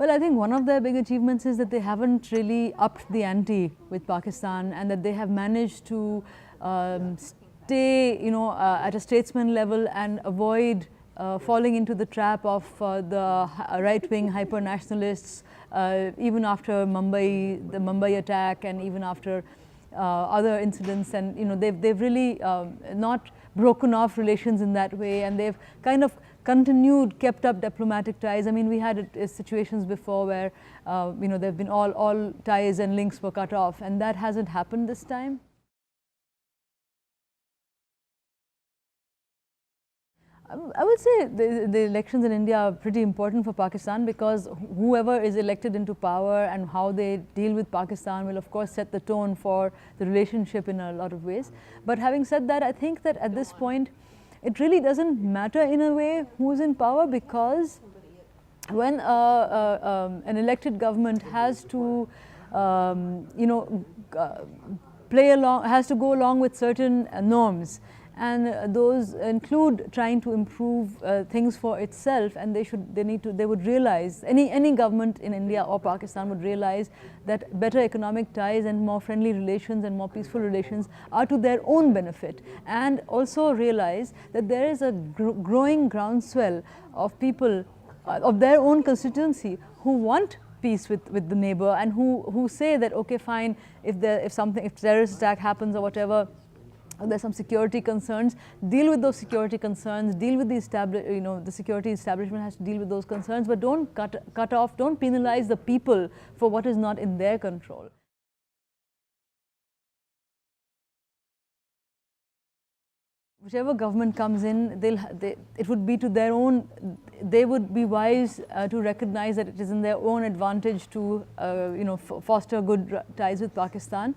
Well, I think one of their big achievements is that they haven't really upped the ante with Pakistan, and that they have managed to stay, at a statesman level and avoid falling into the trap of the right-wing hyper-nationalists, even after the Mumbai attack, and even after other incidents. And they've really not broken off relations in that way, and they've kind of kept up diplomatic ties. I mean, we had situations before where there've been all ties and links were cut off, and that hasn't happened this time. I would say the elections in India are pretty important for Pakistan, because whoever is elected into power and how they deal with Pakistan will of course set the tone for the relationship in a lot of ways. But having said that, I think that at this point it really doesn't matter in a way who's in power, because when an elected government has to has to go along with certain norms, and those include trying to improve things for itself, and they would realize, any government in India or Pakistan would realize that better economic ties and more friendly relations and more peaceful relations are to their own benefit, and also realize that there is a growing groundswell of people of their own constituency who want peace with the neighbor, and who say that, okay, fine, if terrorist attack happens or whatever, there's some security concerns, deal with those security concerns, deal with the the security establishment has to deal with those concerns, but don't cut off, don't penalize the people for what is not in their control. Whichever government comes in, it would be to their own, they would be wise to recognize that it is in their own advantage to foster good ties with Pakistan.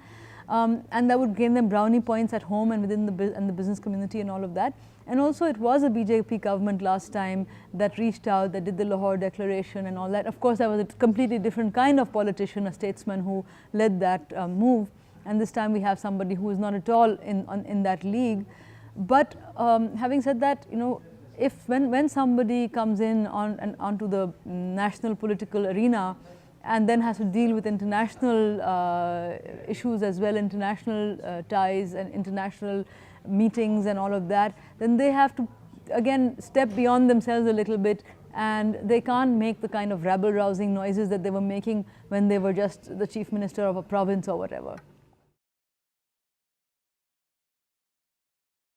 And that would gain them brownie points at home and within the business community and all of that. And also, it was a BJP government last time that reached out, that did the Lahore Declaration and all that. Of course, that was a completely different kind of politician, a statesman who led that move. And this time we have somebody who is not at all in that league. But having said that, when somebody comes in onto the national political arena, and then has to deal with international issues as well, international ties and international meetings and all of that, then they have to again step beyond themselves a little bit, and they can't make the kind of rabble-rousing noises that they were making when they were just the chief minister of a province or whatever.